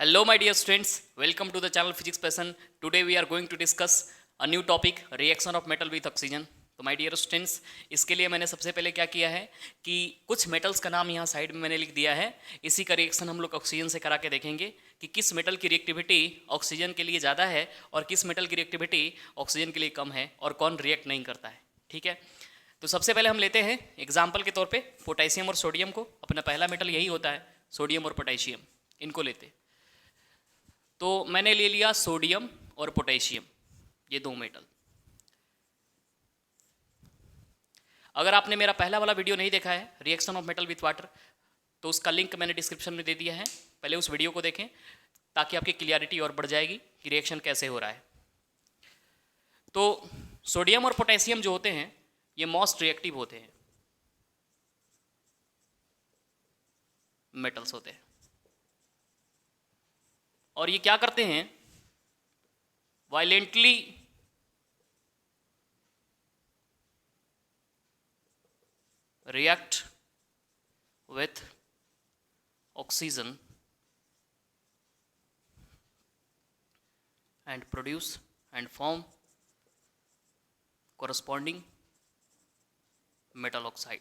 Hello my dear students, welcome to the channel Physics Passion. Today we are going to discuss a new topic, reaction of metal with oxygen. तो my dear students, इसके लिए मैंने सबसे पहले क्या किया है कि कुछ मेटल्स का नाम यहाँ साइड में मैंने लिख दिया है। इसी का रिएक्शन हम लोग ऑक्सीजन से करा के देखेंगे कि किस मेटल की रिएक्टिविटी ऑक्सीजन के लिए ज़्यादा है और किस मेटल की रिएक्टिविटी ऑक्सीजन के लिए कम है और कौन रिएक्ट नहीं करता है। ठीक है, तो सबसे पहले हम लेते हैं एग्जाम्पल के तौर पे पोटेशियम और सोडियम को। अपना पहला मेटल यही होता है, सोडियम और पोटेशियम, इनको लेते। तो मैंने ले लिया सोडियम और पोटेशियम, ये दो मेटल। अगर आपने मेरा पहला वाला वीडियो नहीं देखा है reaction of metal with water, तो उसका लिंक मैंने डिस्क्रिप्शन में दे दिया है, पहले उस वीडियो को देखें ताकि आपकी क्लियरिटी और बढ़ जाएगी कि रिएक्शन कैसे हो रहा है। तो सोडियम और पोटेशियम जो होते हैं ये मोस्ट रिएक्टिव होते हैं मेटल्स होते हैं, और ये क्या करते हैं, violently react with oxygen and produce and form corresponding metal oxide.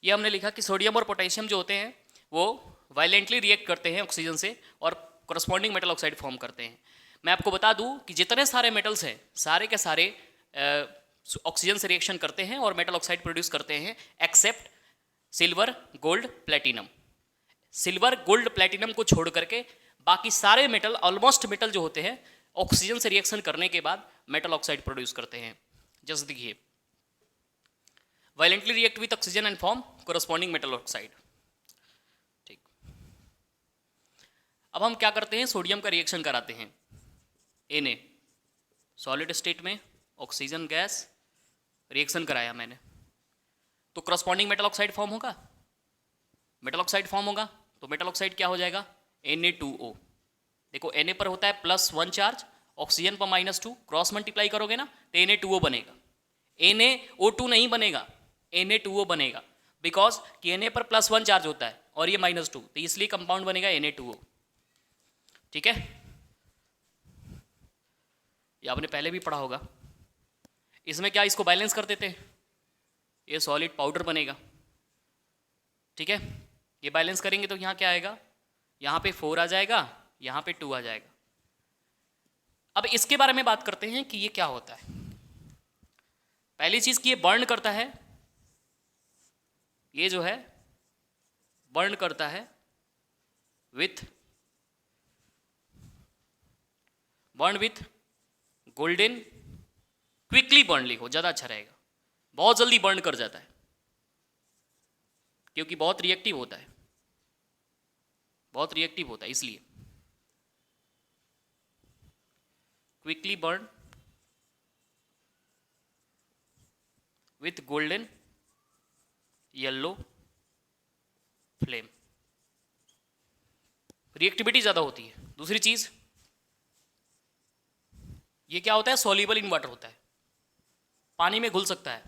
ये हमने लिखा कि सोडियम और पोटेशियम जो होते हैं वो वायलेंटली रिएक्ट करते हैं ऑक्सीजन से और corresponding metal oxide फॉर्म करते हैं। मैं आपको बता दूं कि जितने सारे मेटल्स हैं सारे के सारे ऑक्सीजन से रिएक्शन करते हैं और मेटल ऑक्साइड प्रोड्यूस करते हैं, except silver, gold, platinum. Silver, gold, platinum को छोड़ करके बाकी सारे मेटल, ऑलमोस्ट मेटल जो होते हैं ऑक्सीजन से रिएक्शन करने के बाद मेटल ऑक्साइड प्रोड्यूस करते हैं। जस्ट देखिए, violently react with oxygen and form corresponding metal oxide. ठीक, अब हम क्या करते हैं, सोडियम का रिएक्शन कराते हैं। Na सॉलिड स्टेट में ऑक्सीजन गैस रिएक्शन कराया मैंने, तो करस्पॉन्डिंग मेटल ऑक्साइड फॉर्म होगा, मेटल ऑक्साइड फॉर्म होगा। तो मेटल ऑक्साइड क्या हो जाएगा, Na2O। देखो Na पर होता है +1 चार्ज, ऑक्सीजन पर -2, क्रॉस मल्टीप्लाई करोगे ना तो Na2O बनेगा। NaO2 नहीं बनेगा, Na2O बनेगा, बिकॉज कि Na पर +1 चार्ज होता है और ये -2, तो इसलिए कंपाउंड बनेगा Na2O। ठीक है, ये आपने पहले भी पढ़ा होगा। इसमें क्या, इसको बैलेंस कर देते हैं, ये सॉलिड पाउडर बनेगा। ठीक है, ये बैलेंस करेंगे तो यहाँ क्या आएगा, यहाँ पे 4 आ जाएगा, यहाँ पे 2 आ जाएगा। अब इसके बारे में बात करते हैं कि ये क्या होता है। पहली चीज कि ये बर्न करता है, ये जो है बर्न करता है विथ गोल्डन, क्विकली बर्न लिखो ज़्यादा अच्छा रहेगा, बहुत जल्दी बर्न कर जाता है क्योंकि बहुत रिएक्टिव होता है, इसलिए quickly burn with golden yellow flame, reactivity ज़्यादा होती है। दूसरी चीज़, ये क्या होता है, सॉल्युबल इन वाटर होता है, पानी में घुल सकता है,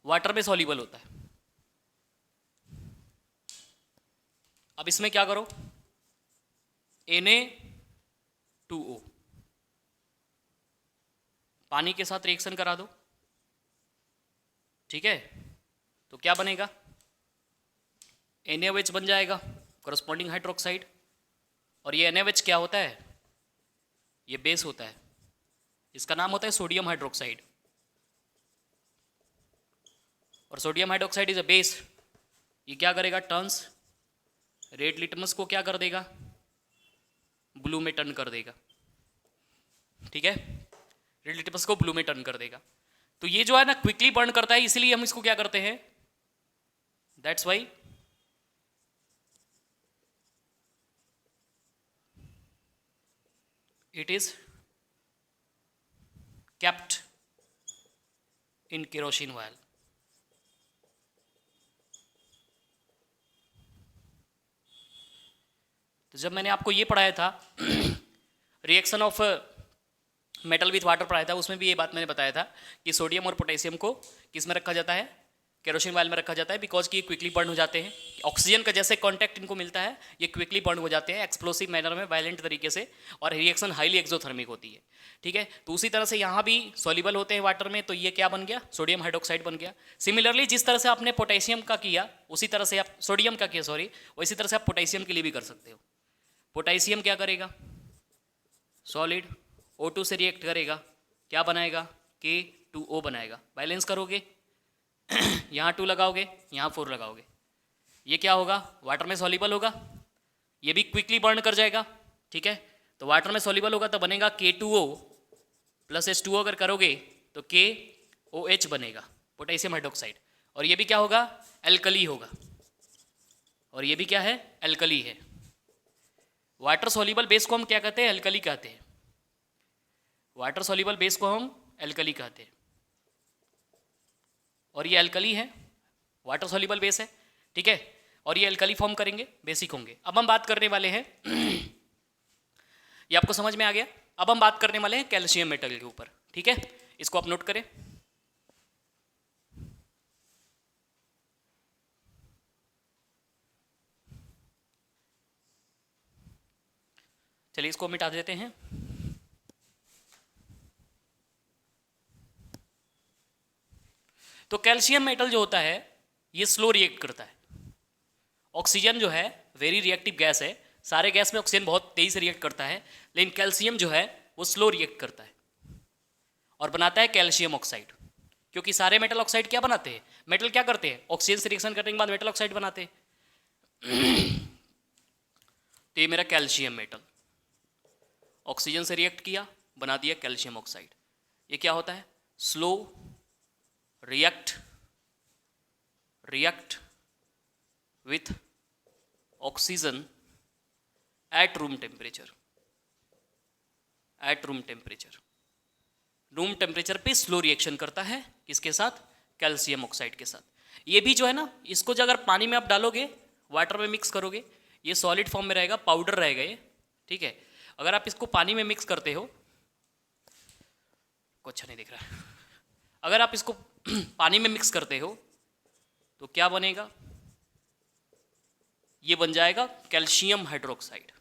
वाटर में सॉल्युबल होता है। अब इसमें क्या करो, Na2O पानी के साथ रिएक्शन करा दो। ठीक है, तो क्या बनेगा, NaOH बन जाएगा, कोरस्पॉन्डिंग हाइड्रोक्साइड। और ये NaOH क्या होता है, ये बेस होता है, इसका नाम होता है सोडियम हाइड्रोक्साइड। और sodium hydroxide is a base, ये क्या करेगा, टर्न्स रेड लिटमस को क्या कर देगा, ब्लू में टर्न कर देगा। ठीक है, रेड लिटमस को ब्लू में टर्न कर देगा। तो ये जो है ना क्विकली बर्न करता है, इसीलिए हम इसको क्या करते हैं, that's why it is kept in kerosene oil। तो जब मैंने आपको ये पढ़ाया था reaction of metal with water पढ़ाया था, उसमें भी ये बात मैंने बताया था कि सोडियम और पोटेशियम को किस में रखा जाता है, केरोसिन वायल में रखा जाता है, बिकॉज कि ये क्विकली बर्न हो जाते हैं। ऑक्सीजन का जैसे कांटेक्ट इनको मिलता है, ये क्विकली बर्न हो जाते हैं एक्सप्लोसिव मैनर में, वायलेंट तरीके से, और रिएक्शन हाईली एक्सोथर्मिक होती है। ठीक है, तो उसी तरह से यहाँ भी सॉल्युबल होते हैं वाटर में, तो ये क्या बन गया, सोडियम हाइड्रोक्साइड बन गया। सिमिलरली जिस तरह से आपने पोटेशियम का किया उसी तरह से आप सोडियम का किया, सॉरी, उसी तरह से आप पोटेशियम के लिए भी कर सकते हो। पोटेशियम क्या करेगा, सॉलिड O2 से रिएक्ट करेगा, क्या बनाएगा, K2O बनाएगा। बैलेंस करोगे यहाँ 2 लगाओगे, यहाँ 4 लगाओगे, ये क्या होगा, वाटर में सॉल्युबल होगा, ये भी क्विकली बर्न कर जाएगा। ठीक है, तो वाटर में सॉल्युबल होगा तो बनेगा K2O प्लस H2O, अगर करोगे तो KOH बनेगा, पोटेशियम हाइड्रोक्साइड। और ये भी क्या होगा, एल्कली होगा, और ये भी क्या है, एल्कली है। वाटर सॉल्युबल बेस को हम क्या कहते हैं, एल्कली कहते हैं। वाटर सॉल्युबल बेस को हम एल्कली कहते हैं, और ये एल्कली है, वाटर सॉल्युबल बेस है। ठीक है, और ये एल्कली फॉर्म करेंगे, बेसिक होंगे। अब हम बात करने वाले हैं ये आपको समझ में आ गया। अब हम बात करने वाले हैं कैल्शियम मेटल के ऊपर। ठीक है, इसको आप नोट करें। चलिए इसको मिटा देते हैं। तो कैल्शियम मेटल जो होता है ये स्लो रिएक्ट करता है। ऑक्सीजन जो है वेरी रिएक्टिव गैस है, सारे गैस में ऑक्सीजन बहुत तेजी से रिएक्ट करता है, लेकिन कैल्शियम जो है वो स्लो रिएक्ट करता है और बनाता है कैल्शियम ऑक्साइड। क्योंकि सारे मेटल ऑक्साइड क्या बनाते हैं, मेटल क्या करते हैं, ऑक्सीजन से रिएक्शन करने के बाद मेटल ऑक्साइड बनाते हैं। तो ये मेरा कैल्शियम मेटल ऑक्सीजन से रिएक्ट किया, बना दिया कैल्शियम ऑक्साइड। ये क्या होता है, slow react with oxygen at room temperature। Room temperature पे स्लो रिएक्शन करता है, किसके साथ, कैल्शियम ऑक्साइड के साथ। ये भी जो है ना, इसको जो अगर पानी में आप डालोगे, वाटर में मिक्स करोगे, ये सॉलिड फॉर्म में रहेगा, पाउडर रहेगा ये। ठीक है, अगर आप इसको पानी में मिक्स करते हो, कुछ अच्छा नहीं दिख रहा है, अगर आप इसको पानी में मिक्स करते हो तो क्या बनेगा, ये बन जाएगा कैल्शियम हाइड्रोक्साइड।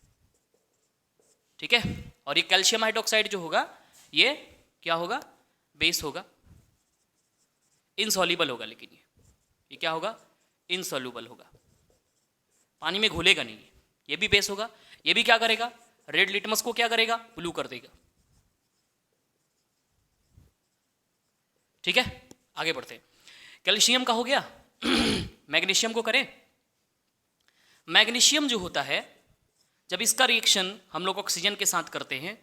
ठीक है, और ये कैल्शियम हाइड्रोक्साइड जो होगा ये क्या होगा, बेस होगा, इनसॉल्युबल होगा, लेकिन ये क्या होगा, इनसॉल्युबल होगा, पानी में घुलेगा नहीं। ये भी बेस होगा, ये भी क्या करेगा, रेड लिटमस को क्या करेगा, ब्लू कर देगा। ठीक है, आगे बढ़ते हैं। कैल्शियम का हो गया। मैग्नीशियम को करें। मैग्नीशियम जो होता है, जब इसका रिएक्शन हम लोग ऑक्सीजन के साथ करते हैं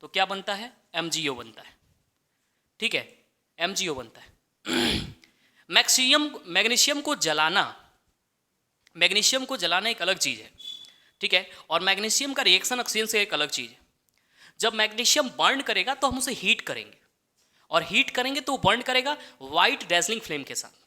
तो क्या बनता है, MgO बनता है। ठीक है, MgO बनता है। मैग्नीशियम को जलाना, मैग्नीशियम को जलाना एक अलग चीज़ है। ठीक है, और मैग्नीशियम का रिएक्शन ऑक्सीजन से एक अलग चीज़ है। जब मैग्नीशियम बर्न करेगा तो हम उसे हीट करेंगे, और हीट करेंगे तो बर्न करेगा वाइट डैजलिंग फ्लेम के साथ।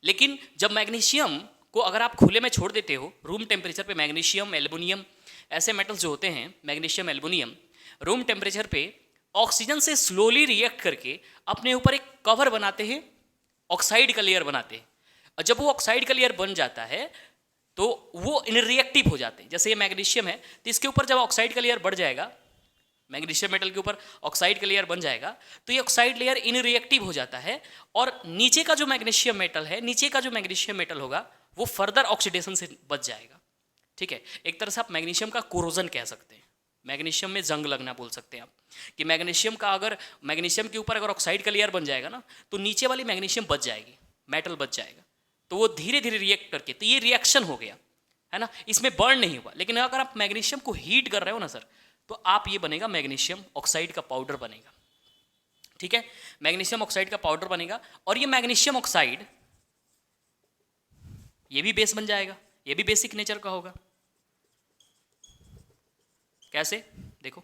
लेकिन जब मैग्नीशियम को अगर आप खुले में छोड़ देते हो, रूम टेम्परेचर पे, मैग्नीशियम, एल्युमिनियम, ऐसे मेटल्स जो होते हैं, मैग्नीशियम, एल्युमिनियम, रूम टेम्परेचर पे ऑक्सीजन से स्लोली रिएक्ट करके अपने ऊपर एक कवर बनाते हैं, ऑक्साइड का लेयर बनाते हैं। और जब वो ऑक्साइड का लेयर बन जाता है तो वो इनरिएक्टिव हो जाते हैं। जैसे ये मैग्नीशियम है तो इसके ऊपर जब ऑक्साइड का लेयर बढ़ जाएगा, मैग्नीशियम मेटल के ऊपर ऑक्साइड का लेयर बन जाएगा, तो ये ऑक्साइड लेयर इनरिएक्टिव हो जाता है, और नीचे का जो मैग्नीशियम मेटल है, नीचे का जो मैग्नीशियम मेटल होगा वो फर्दर ऑक्सीडेशन से बच जाएगा। ठीक है, एक तरह से आप मैग्नीशियम का कोरोजन कह सकते हैं, मैग्नीशियम में जंग लगना बोल सकते हैं आप, कि मैग्नीशियम का अगर मैग्नीशियम के ऊपर अगर ऑक्साइड का लेयर बन जाएगा ना, तो नीचे वाली मैग्नीशियम बच जाएगी, मेटल बच जाएगा, तो वो धीरे धीरे रिएक्ट करके, तो ये रिएक्शन हो गया है ना, इसमें बर्न नहीं हुआ। लेकिन अगर आप मैग्नीशियम को हीट कर रहे हो ना सर, तो आप ये बनेगा मैग्नीशियम ऑक्साइड का पाउडर बनेगा। ठीक है, मैग्नीशियम ऑक्साइड का पाउडर बनेगा, और ये मैग्नीशियम ऑक्साइड ये भी बेस बन जाएगा, ये भी बेसिक नेचर का होगा। कैसे, देखो,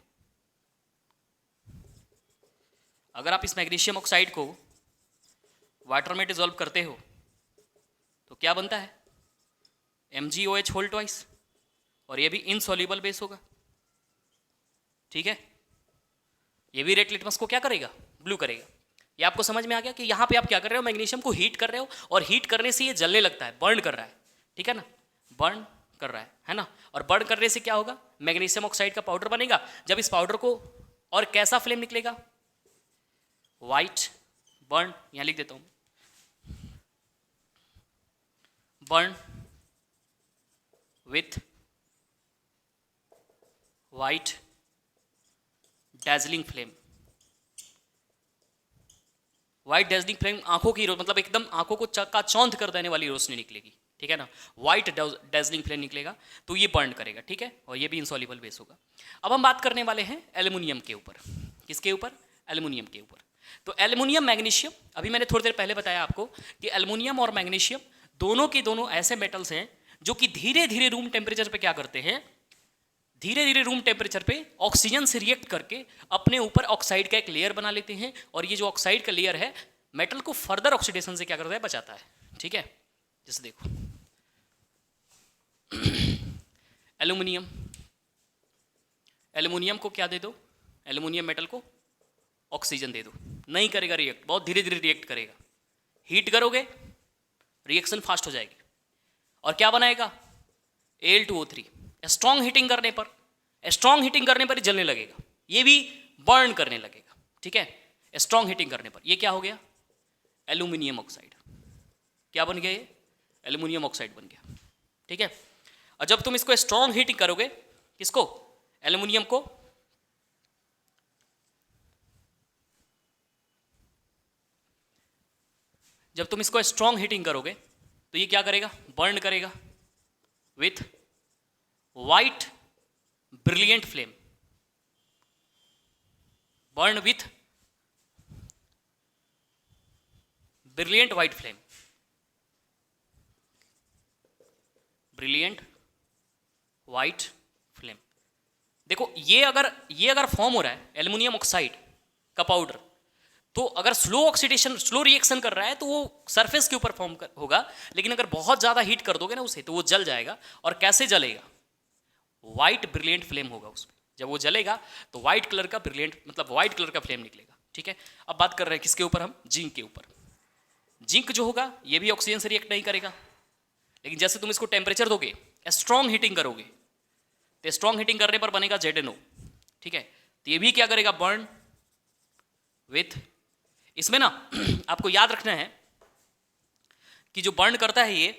अगर आप इस मैग्नीशियम ऑक्साइड को वाटर में डिसॉल्व करते हो तो क्या बनता है, MgOH होल ट्वाइस, और ये भी इनसॉल्युबल बेस होगा। ठीक है, ये भी रेड लिटमस को क्या करेगा, ब्लू करेगा। ये आपको समझ में आ गया कि यहाँ पे आप क्या कर रहे हो, मैग्नीशियम को हीट कर रहे हो और हीट करने से ये जलने लगता है, बर्न कर रहा है, ठीक है ना, बर्न कर रहा है ना। और बर्न करने से क्या होगा, मैग्नीशियम ऑक्साइड का पाउडर बनेगा। जब इस पाउडर को, और कैसा फ्लेम निकलेगा, वाइट बर्न, यहाँ लिख देता हूँ, burn with white dazzling flame. White dazzling flame, आंखों की मतलब एकदम आंखों को चकाचौंध कर देने वाली रोशनी निकलेगी, ठीक है ना, वाइट डैजलिंग फ्लेम निकलेगा, तो ये बर्न करेगा, ठीक है, और ये भी इंसॉल्युबल बेस होगा। अब हम बात करने वाले हैं एल्युमिनियम के ऊपर। किसके ऊपर, एल्युमिनियम के ऊपर। तो एल्युमिनियम मैग्नीशियम, अभी मैंने थोड़ी देर पहले बताया आपको कि एल्युमिनियम और मैग्नीशियम दोनों के दोनों ऐसे मेटल्स हैं जो कि धीरे धीरे रूम टेम्परेचर पे क्या करते हैं, धीरे धीरे रूम टेम्परेचर पे ऑक्सीजन से रिएक्ट करके अपने ऊपर ऑक्साइड का एक लेयर बना लेते हैं, और ये जो ऑक्साइड का लेयर है मेटल को फर्दर ऑक्सीडेशन से क्या करता है, बचाता है, ठीक है। जैसे देखो एल्युमिनियम, एल्युमिनियम को क्या दे दो, एल्युमिनियम मेटल को ऑक्सीजन दे दो, नहीं करेगा रिएक्ट, बहुत धीरे धीरे रिएक्ट करेगा। हीट करोगे रिएक्शन फास्ट हो जाएगी, और क्या बनाएगा, Al2O3। स्ट्रॉन्ग हीटिंग करने पर, स्ट्रॉन्ग हीटिंग करने पर ही जलने लगेगा, ये भी बर्न करने लगेगा, ठीक है। स्ट्रॉन्ग हीटिंग करने पर ये क्या हो गया, एल्यूमिनियम ऑक्साइड। क्या बन गया ये, एल्यूमिनियम ऑक्साइड बन गया, ठीक है। और जब तुम इसको स्ट्रॉन्ग हीटिंग करोगे, किसको, एल्यूमिनियम को, जब तुम इसको स्ट्रॉन्ग हीटिंग करोगे तो ये क्या करेगा, बर्न करेगा with white brilliant flame, burn with brilliant white flame, brilliant white flame. देखो ये अगर फॉर्म हो रहा है एल्युमिनियम ऑक्साइड का पाउडर, तो अगर स्लो ऑक्सीडेशन, स्लो रिएक्शन कर रहा है तो वो सरफेस के ऊपर फॉर्म होगा, लेकिन अगर बहुत ज़्यादा हीट कर दोगे ना उसे तो वो जल जाएगा। और कैसे जलेगा, वाइट ब्रिलियंट फ्लेम होगा उसमें, जब वो जलेगा तो वाइट कलर का ब्रिलियंट, मतलब वाइट कलर का फ्लेम निकलेगा, ठीक है। अब बात कर रहे हैं किसके ऊपर हम, जिंक के ऊपर। जिंक जो होगा ये भी ऑक्सीजन से रिएक्ट नहीं करेगा, लेकिन जैसे तुम इसको टेम्परेचर दोगे, स्ट्रॉन्ग हीटिंग करोगे, तो स्ट्रॉन्ग हीटिंग करने पर बनेगा ZnO, ठीक है। तो ये भी क्या करेगा, बर्न विथ, इसमें ना आपको याद रखना है कि जो बर्न करता है ये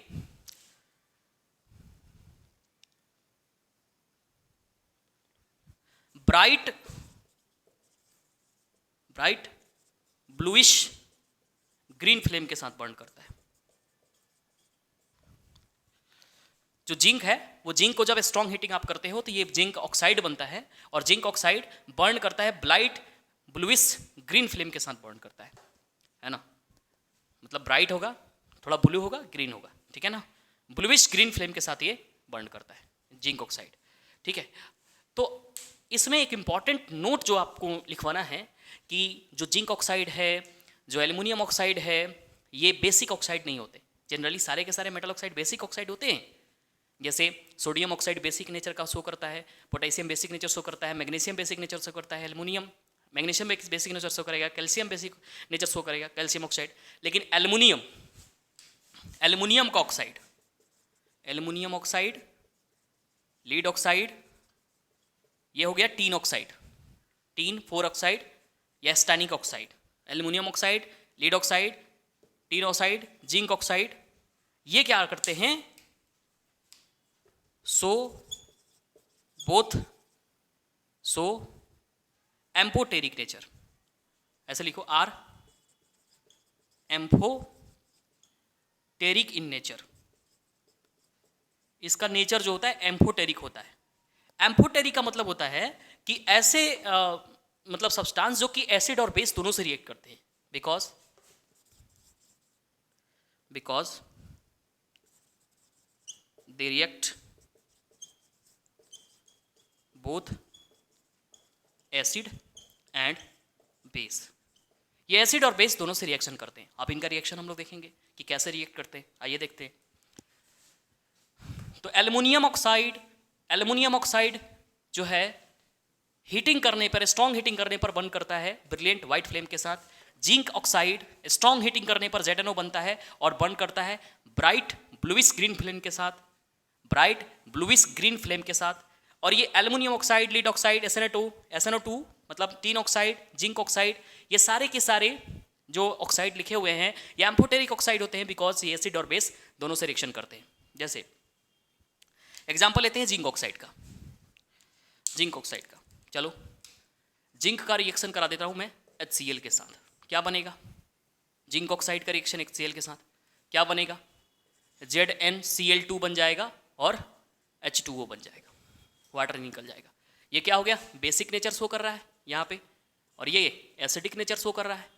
ब्राइट ब्लूइश ग्रीन फ्लेम के साथ बर्न करता है। जो जिंक है वो जिंक को जब स्ट्रॉन्ग हीटिंग आप करते हो तो ये जिंक ऑक्साइड बनता है, और जिंक ऑक्साइड बर्न करता है ब्राइट ब्लूइश ग्रीन फ्लेम के साथ बर्न करता है ना, मतलब ब्राइट होगा, थोड़ा ब्लू होगा, ग्रीन होगा, ठीक है ना, ब्लूइश ग्रीन फ्लेम के साथ ये बर्न करता है जिंक ऑक्साइड, ठीक है। तो इसमें एक इंपॉर्टेंट नोट जो आपको लिखवाना है कि जो जिंक ऑक्साइड है, जो एल्युमिनियम ऑक्साइड है, ये बेसिक ऑक्साइड नहीं होते। जनरली सारे के सारे मेटल ऑक्साइड बेसिक ऑक्साइड होते हैं, जैसे सोडियम ऑक्साइड बेसिक नेचर का शो करता है, पोटेशियम बेसिक नेचर शो करता है, मैग्नीशियम बेसिक नेचर शो करता है, aluminium magnesium basic nature show करेगा, कैल्शियम बेसिक नेचर शो करेगा, कैल्शियम ऑक्साइड। लेकिन एल्युमिनियम का oxide, aluminium oxide, lead oxide, ये हो गया टीन ऑक्साइड, टीन 4 ऑक्साइड या stannic oxide, aluminium oxide, lead oxide, tin oxide, zinc oxide, ये क्या करते हैं, सो एम्फोटेरिक नेचर, ऐसे लिखो आर एम्फोटेरिक इन नेचर। इसका नेचर जो होता है एम्फोटेरिक होता है। एम्फोटेरिक का मतलब होता है कि ऐसे मतलब सब्सटेंस जो कि एसिड और बेस दोनों से रिएक्ट करते हैं, because they react both acid and base. ये एसिड और बेस दोनों से रिएक्शन करते हैं। अब इनका रिएक्शन हम लोग देखेंगे कि कैसे रिएक्ट करते हैं, आइए देखते हैं। तो एल्युमिनियम ऑक्साइड जो है हीटिंग करने पर, स्ट्रॉन्ग हीटिंग करने पर बर्न करता है ब्रिलियंट व्हाइट फ्लेम के साथ। जिंक ऑक्साइड स्ट्रॉन्ग हीटिंग करने पर ZnO बनता है और बर्न करता है ब्राइट ब्लूइश ग्रीन फ्लेम के साथ, ब्राइट ब्लूइश ग्रीन फ्लेम के साथ। और ये aluminium oxide, lead oxide, SnO2 मतलब टीन ऑक्साइड, जिंक ऑक्साइड, ये सारे के सारे जो ऑक्साइड लिखे हुए हैं ये एम्फोटेरिक ऑक्साइड होते हैं, बिकॉज ये एसिड और बेस दोनों से रिएक्शन करते हैं। जैसे एग्जांपल लेते हैं जिंक ऑक्साइड का, जिंक ऑक्साइड का। चलो जिंक का रिएक्शन करा देता हूं मैं HCl के साथ, क्या बनेगा? जिंक ऑक्साइड का रिएक्शन HCl के साथ क्या बनेगा? ZnCl2 बन जाएगा और H2O बन जाएगा, वाटर निकल जाएगा। ये क्या हो गया? बेसिक नेचर शो कर रहा है यहाँ पे, और ये एसिडिक नेचर शो कर रहा है।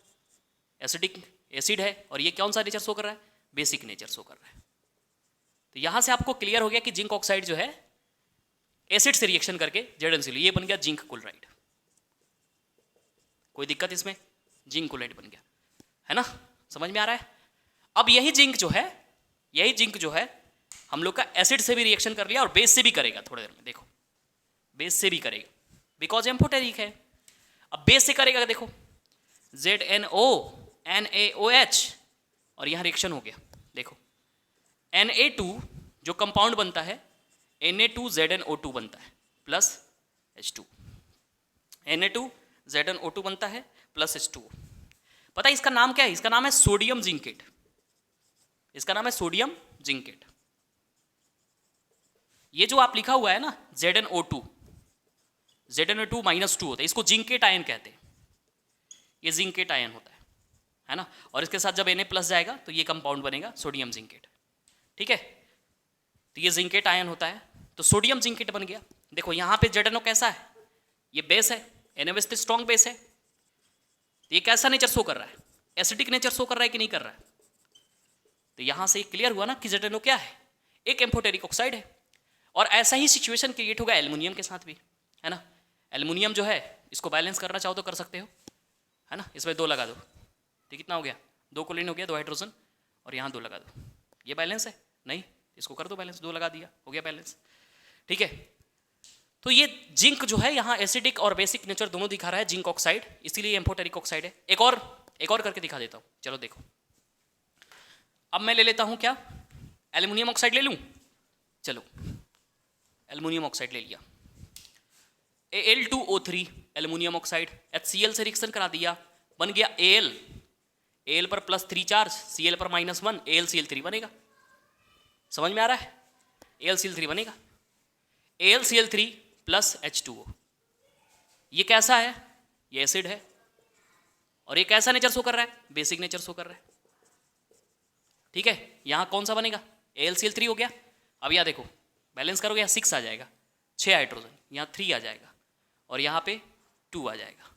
एसिडिक एसिड है और ये कौन सा नेचर शो कर रहा है? बेसिक नेचर शो कर रहा है। तो यहाँ से आपको क्लियर हो गया कि जिंक ऑक्साइड जो है एसिड से रिएक्शन करके ZnCl, ये बन गया जिंक क्लोराइड। कोई दिक्कत इसमें? जिंक क्लोराइड बन गया, है ना? समझ में आ रहा है? अब यही जिंक जो है हम लोग का एसिड से भी रिएक्शन कर लिया और बेस से भी करेगा थोड़ी देर में। देखो बेस से भी करेगा, बिकॉज एम्फोटेरिक है। अब बेस से करेगा, देखो ZnO NaOH और यहां रिएक्शन हो गया। देखो Na2 जो कंपाउंड बनता है Na2ZnO2 बनता है प्लस H2, Na2ZnO2 बनता है प्लस H2O। पता है इसका नाम क्या है? इसका नाम है सोडियम जिंकेट। इसका नाम है सोडियम जिंकेट। ये जो आप लिखा हुआ है ना ZnO2 -2 होता है, इसको जिंकेट आयन कहते हैं। ये जिंकेट आयन होता है ना? और इसके साथ जब Na प्लस जाएगा तो ये कंपाउंड बनेगा सोडियम जिंकेट, ठीक है? तो ये जिंकेट आयन होता है, तो सोडियम जिंकेट बन गया। देखो यहाँ पे ZnO कैसा है? ये बेस है, Na तो स्ट्रॉन्ग बेस है। तो ये कैसा नेचर शो कर रहा है? एसिडिक नेचर शो कर रहा है कि नहीं कर रहा है? तो यहां से क्लियर हुआ ना कि ZnO क्या है? एक एम्फोटेरिक ऑक्साइड है। और ऐसा ही सिचुएशन क्रिएट होगा एल्युमिनियम के साथ भी, है ना? एल्युमिनियम जो है इसको बैलेंस करना चाहो तो कर सकते हो, है ना? इसमें 2 लगा दो, तो कितना हो गया? 2 क्लोरीन हो गया, 2 हाइड्रोजन, और यहाँ 2 लगा दो। ये बैलेंस है? नहीं, इसको कर दो बैलेंस, 2 लगा दिया, हो गया बैलेंस, ठीक है? तो ये जिंक जो है यहाँ एसिडिक और बेसिक नेचर दोनों दिखा रहा है, जिंक ऑक्साइड, इसीलिए एम्फोटेरिक ऑक्साइड है। एक और करके दिखा देता हूँ, चलो देखो। अब मैं ले लेता हूँ क्या? एल्युमिनियम ऑक्साइड ले लूँ? चलो एल्युमिनियम ऑक्साइड ले लिया, Al2O3 एल्युमिनियम ऑक्साइड, HCl से रिएक्शन करा दिया, बन गया Al पर +3 चार्ज, Cl पर -1, AlCl3 बनेगा। समझ में आ रहा है? AlCl3 बनेगा, AlCl3 प्लस H2O। ये कैसा है? ये एसिड है, और ये कैसा नेचर शो कर रहा है? बेसिक नेचर शो कर रहा है, ठीक है? यहाँ कौन सा बनेगा? AlCl3 हो गया। अब यहाँ देखो बैलेंस करोगे, यहाँ 6 आ जाएगा, 6 हाइड्रोजन, यहाँ 3 आ जाएगा, और यहाँ पे 2 आ जाएगा,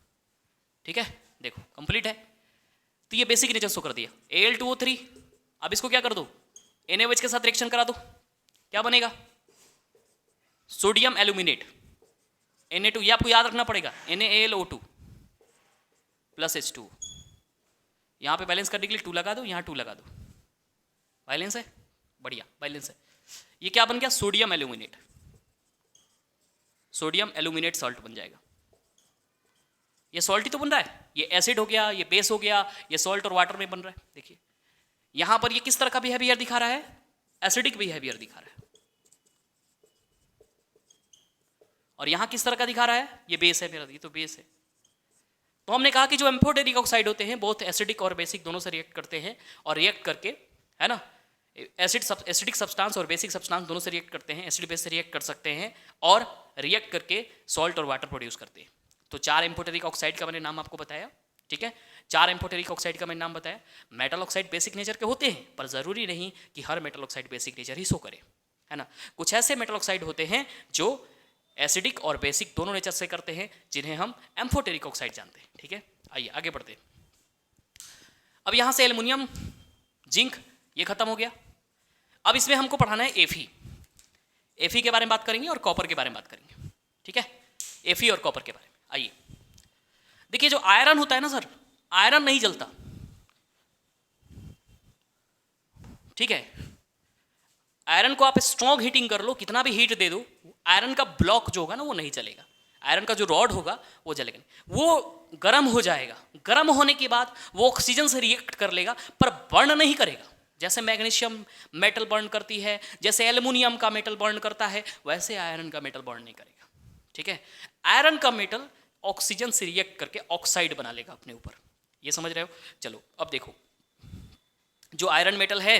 ठीक है? देखो कंप्लीट है। तो ये बेसिक नेचर शो कर दिया Al2O3। अब इसको क्या कर दो? NaOH के साथ रिएक्शन करा दो, क्या बनेगा? सोडियम एल्यूमिनेट, Na2, ये आपको याद रखना पड़ेगा, NaAlO2 प्लस H2। यहाँ पे बैलेंस करने के लिए 2 लगा दो, यहाँ 2 लगा दो, बैलेंस है, बढ़िया बैलेंस है। ये क्या बन गया? Sodium aluminate, sodium aluminate salt बन जाएगा। ये सॉल्ट ही तो बन रहा है, ये एसिड हो गया, ये बेस हो गया, ये सॉल्ट और वाटर में बन रहा है। देखिए यहां पर ये किस तरह का बिहेवियर दिखा रहा है? एसिडिक बिहेवियर दिखा रहा है। और यहां किस तरह का दिखा रहा है? ये बेस है मेरा, ये तो बेस है। तो हमने कहा कि जो एम्फोटेरिक ऑक्साइड होते हैं बहुत एसिडिक और बेसिक दोनों से रिएक्ट करते हैं, और रिएक्ट करके, है ना, एसिडिक सब्सटेंस और बेसिक सब्सटेंस दोनों से रिएक्ट करते हैं, एसिड बेस से रिएक्ट कर सकते हैं, और रिएक्ट करके सॉल्ट और वाटर प्रोड्यूस करते हैं। तो 4 एम्फोटेरिक ऑक्साइड का मैंने नाम आपको बताया, ठीक है? 4 एम्फोटेरिक ऑक्साइड का मैंने नाम बताया। मेटल ऑक्साइड बेसिक नेचर के होते हैं, पर जरूरी नहीं कि हर मेटल ऑक्साइड बेसिक नेचर ही शो करे, है ना? कुछ ऐसे मेटल ऑक्साइड होते हैं जो एसिडिक और बेसिक दोनों नेचर से करते हैं, जिन्हें हम एम्फोटेरिक ऑक्साइड जानते हैं, ठीक है? आइए आगे बढ़ते हैं। अब यहां से एल्युमिनियम, जिंक, ये खत्म हो गया। अब इसमें हमको पढ़ाना है Fe के बारे में बात करेंगे और कॉपर के बारे में बात करेंगे, ठीक है? Fe और कॉपर के बारे में। आइए देखिए, जो आयरन होता है ना सर, आयरन नहीं जलता, ठीक है? आयरन को आप स्ट्रॉन्ग हीटिंग कर लो, कितना भी हीट दे दो, आयरन का ब्लॉक जो होगा ना वो नहीं चलेगा। आयरन का जो रॉड होगा वो जलेगा नहीं, वो गर्म हो जाएगा। गर्म होने के बाद वो ऑक्सीजन से रिएक्ट कर लेगा पर बर्न नहीं करेगा। जैसे मैग्नीशियम मेटल बर्न करती है, जैसे एल्युमिनियम का मेटल बर्न करता है, वैसे आयरन का मेटल बर्न नहीं करेगा। ठीक है, आयरन का मेटल ऑक्सीजन से रिएक्ट करके ऑक्साइड बना लेगा अपने ऊपर। ये समझ रहे हो? चलो अब देखो, जो आयरन मेटल है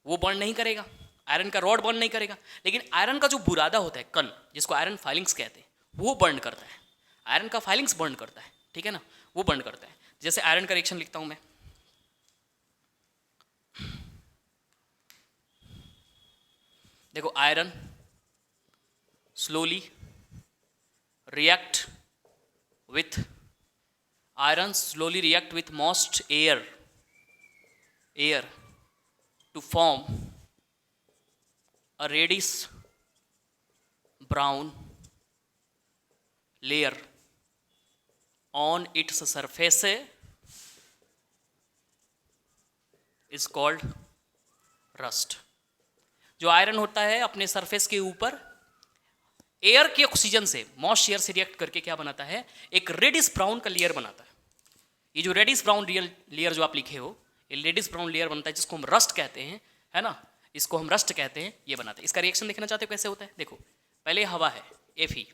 वो बर्न नहीं करेगा, आयरन का रॉड बर्न नहीं करेगा, लेकिन आयरन का जो बुरादा होता है, कण, जिसको आयरन फाइलिंग्स कहते हैं, वो बर्न करता है। आयरन का फाइलिंग्स बर्न करता है, ठीक है ना, वो बर्न करता है। जैसे आयरन का रिएक्शन लिखता हूं मैं, देखो, iron slowly react with most air to form a reddish brown layer on its surface is called rust। जो आयरन होता है अपने सरफेस के ऊपर एयर के ऑक्सीजन से, मॉइस्ट एयर से रिएक्ट करके क्या बनाता है, एक रेडिश ब्राउन का लेयर बनाता है। ये जो रेडिश ब्राउन लेयर जो आप लिखे हो, ये रेडिश ब्राउन लेयर बनता है, जिसको हम रस्ट कहते हैं, है ना, इसको हम रस्ट कहते हैं, ये बनाते हैं। इसका रिएक्शन देखना चाहते हो कैसे होता है? देखो, पहले हवा है, Fe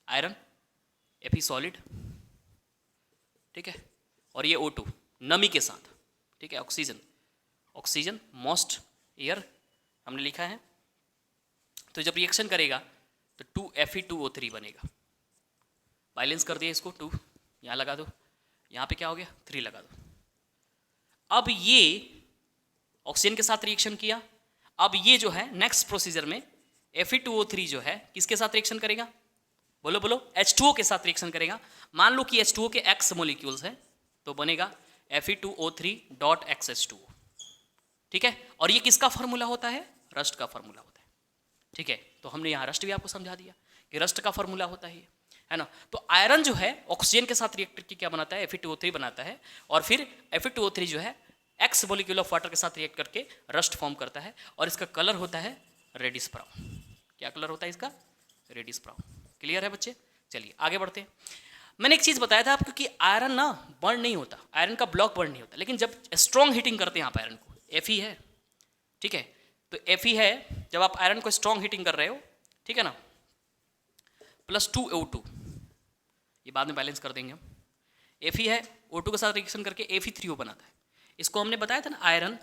आयरन, Fe सॉलिड, ठीक है, और ये O2 नमी के साथ, ठीक है, ऑक्सीजन मोस्ट एयर हमने लिखा है। तो जब रिएक्शन करेगा तो 2Fe2O3 बनेगा। बैलेंस कर दिया इसको, 2 यहाँ लगा दो, यहाँ पे क्या हो गया, 3 लगा दो। अब ये ऑक्सीजन के साथ रिएक्शन किया, अब ये जो है नेक्स्ट प्रोसीजर में Fe2O3 जो है किसके साथ रिएक्शन करेगा, बोलो बोलो, H2O के साथ रिएक्शन करेगा। मान लो कि H2O के X मोलिक्यूल्स है तो बनेगा Fe2O3.XH2O, ठीक है। और ये किसका फार्मूला होता है, रस्ट का फार्मूला होता है, ठीक है। तो हमने यहाँ रस्ट भी आपको समझा दिया कि रस्ट का फार्मूला होता है ना। तो आयरन जो है ऑक्सीजन के साथ रिएक्ट करके क्या बनाता है, Fe2O3 बनाता है, और फिर Fe2O3 जो है X मोलिक्यूल ऑफ वाटर के साथ रिएक्ट करके रस्ट फॉर्म करता है, और इसका कलर होता है रेडिश ब्राउन। क्या कलर होता है इसका, रेडिश ब्राउन। क्लियर है बच्चे? चलिए आगे बढ़ते हैं। मैंने एक चीज़ बताया था आपको कि आयरन ना बर्न नहीं होता, आयरन का ब्लॉक बर्न नहीं होता, लेकिन जब स्ट्रॉन्ग हीटिंग करते हैं आप आयरन को, Fe है, ठीक है, तो Fe है, जब आप आयरन को स्ट्रॉन्ग हीटिंग कर रहे हो, ठीक है ना, +2O2, ये बाद में बैलेंस कर देंगे हम। Fe है, O2 के साथ रिएक्शन करके Fe3O बनाता है। इसको हमने बताया था ना, आयरन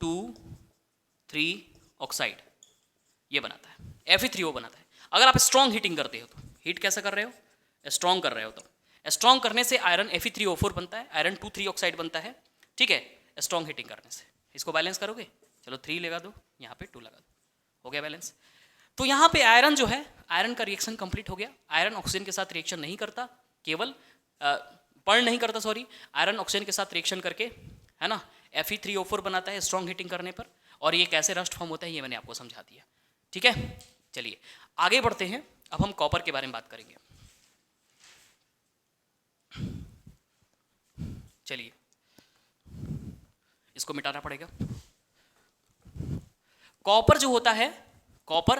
2,3 ऑक्साइड, ये बनाता है, Fe3O बनाता है। अगर आप स्ट्रॉन्ग हीटिंग करते हो, तो हीट कैसा कर रहे हो, स्ट्रॉन्ग कर रहे हो, तो स्ट्रॉन्ग करने से आयरन Fe3O4 बनता है, आयरन 2,3 ऑक्साइड बनता है, ठीक है, स्ट्रॉन्ग हीटिंग करने से। इसको बैलेंस करोगे, चलो 3 लगा दो, यहाँ पे 2 लगा दो, हो गया बैलेंस। तो यहाँ पे आयरन जो है, आयरन का रिएक्शन कंप्लीट हो गया। आयरन ऑक्सीजन के साथ रिएक्शन नहीं करता, केवल बर्न नहीं करता, सॉरी, आयरन ऑक्सीजन के साथ रिएक्शन करके, है ना, Fe3O4 बनाता है स्ट्रॉन्ग हीटिंग करने पर, और ये कैसे रस्ट फॉर्म होता है ये मैंने आपको समझा दिया, ठीक है। चलिए आगे बढ़ते हैं, अब हम कॉपर के बारे में बात करेंगे। चलिए इसको मिटाना पड़ेगा। कॉपर जो होता है, कॉपर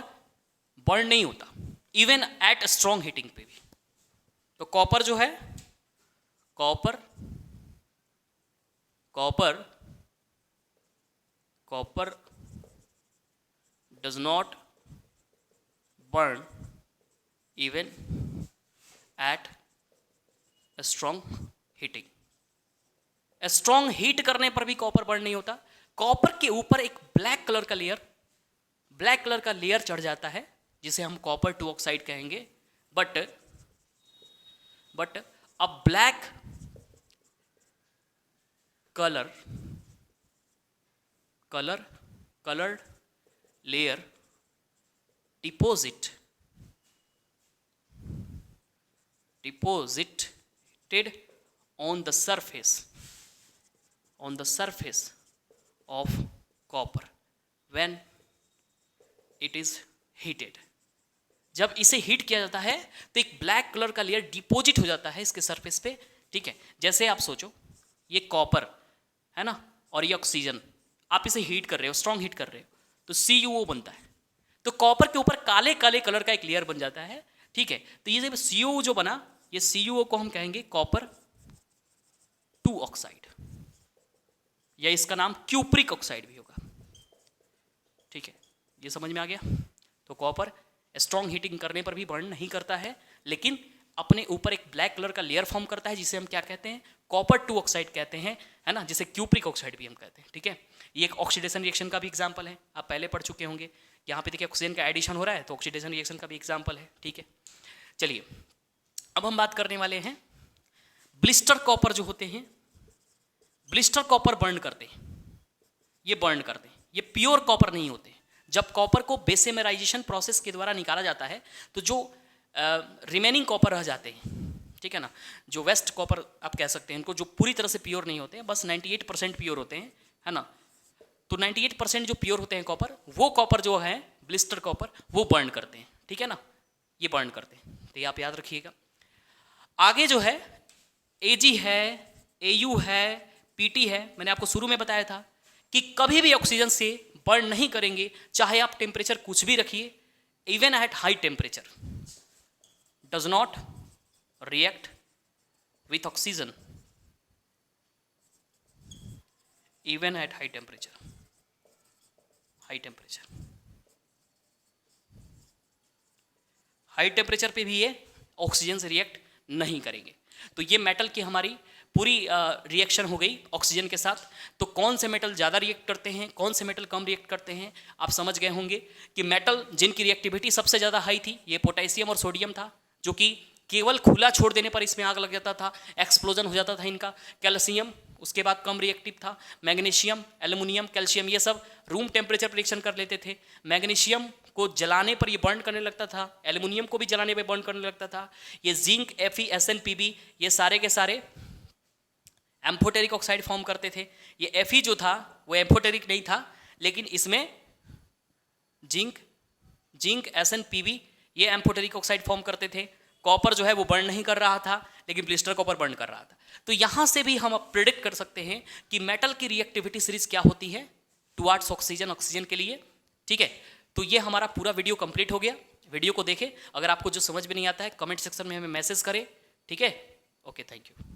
बर्न नहीं होता इवन एट स्ट्रॉन्ग हीटिंग पे भी। तो कॉपर जो है, copper does not burn even at strong heating. Strong heat करने पर भी कॉपर बर्न नहीं होता। कॉपर के ऊपर एक ब्लैक कलर का लेयर चढ़ जाता है, जिसे हम कॉपर 2 ऑक्साइड कहेंगे। But a black colored layer deposited on the surface of copper when it is heated। जब इसे हीट किया जाता है तो एक ब्लैक कलर का लेयर डिपोजिट हो जाता है इसके सरफेस पे, ठीक है। जैसे आप सोचो, ये कॉपर है ना, और ये ऑक्सीजन, आप इसे हीट कर रहे हो, स्ट्रॉन्ग हीट कर रहे हो, तो CuO बनता है। तो कॉपर के ऊपर काले काले कलर का एक लेयर बन जाता है, ठीक है। तो ये जब CuO जो बना, ये CuO को हम कहेंगे कॉपर 2 ऑक्साइड, या इसका नाम क्यूप्रिक ऑक्साइड भी होगा, ठीक है। ये समझ में आ गया। तो कॉपर स्ट्रॉन्ग हीटिंग करने पर भी बर्न नहीं करता है, लेकिन अपने ऊपर एक ब्लैक कलर का लेयर फॉर्म करता है, जिसे हम क्या कहते हैं, कॉपर 2 ऑक्साइड कहते हैं, है ना, जिसे क्यूप्रिक ऑक्साइड भी हम कहते हैं, ठीक है। ये एक ऑक्सीडेशन रिएक्शन का भी एग्जांपल है, आप पहले पढ़ चुके होंगे। यहाँ पे देखिए ऑक्सीजन का एडिशन हो रहा है, तो ऑक्सीडेशन रिएक्शन का भी एग्जांपल है, ठीक है। चलिए अब हम बात करने वाले हैं ब्लिस्टर कॉपर जो होते हैं, ब्लिस्टर कॉपर बर्न करते हैं, ये बर्न करते हैं, ये प्योर कॉपर नहीं होते। जब कॉपर को बेसेमराइजेशन प्रोसेस के द्वारा निकाला जाता है, तो जो रिमेनिंग कॉपर रह जाते हैं, ठीक है ना, जो वेस्ट कॉपर आप कह सकते हैं इनको, जो पूरी तरह से प्योर नहीं होते हैं, बस 98% प्योर होते हैं, है ना। तो 98% जो प्योर होते हैं कॉपर, वो कॉपर जो है ब्लिस्टर कॉपर, वो बर्न करते हैं, ठीक है ना, ये बर्न करते हैं। तो ये आप याद रखिएगा। आगे जो है Ag है, Au है, Pt है, मैंने आपको शुरू में बताया था कि कभी भी ऑक्सीजन से बर्न नहीं करेंगे, चाहे आप टेम्परेचर कुछ भी रखिए, even at high temperature does not react with oxygen, even at high temperature, high temperature, high temperature पे भी ये ऑक्सीजन से रिएक्ट नहीं करेंगे। तो ये मेटल की हमारी पूरी रिएक्शन हो गई ऑक्सीजन के साथ। तो कौन से मेटल ज़्यादा रिएक्ट करते हैं, कौन से मेटल कम रिएक्ट करते हैं, आप समझ गए होंगे कि मेटल जिनकी रिएक्टिविटी सबसे ज़्यादा हाई थी, ये पोटेशियम और सोडियम था, जो कि केवल खुला छोड़ देने पर इसमें आग लग जाता था, एक्सप्लोजन हो जाता था इनका। कैल्शियम उसके बाद कम रिएक्टिव था। मैग्नीशियम, एल्युमिनियम, कैल्शियम, ये सब रूम टेम्परेचर पर रिएक्शन कर लेते थे। मैग्नीशियम को जलाने पर ये बर्न करने लगता था, एल्युमिनियम को भी जलाने पर बर्न करने लगता था। ये जिंक, FeSnPb, ये सारे के सारे एम्फोटेरिक ऑक्साइड फॉर्म करते थे। ये Fe जो था वो एम्फोटेरिक नहीं था, लेकिन इसमें जिंक SnPb ये एम्फोटेरिक ऑक्साइड फॉर्म करते थे। कॉपर जो है वो बर्न नहीं कर रहा था, लेकिन ब्लिस्टर कॉपर बर्न कर रहा था। तो यहाँ से भी हम अब प्रिडिक्ट कर सकते हैं कि मेटल की रिएक्टिविटी सीरीज क्या होती है टुवार्ड्स ऑक्सीजन, ऑक्सीजन के लिए, ठीक है। तो ये हमारा पूरा वीडियो कंप्लीट हो गया। वीडियो को देखें, अगर आपको जो समझ में नहीं आता है कमेंट सेक्शन में हमें मैसेज करें, ठीक है। Okay, thank you.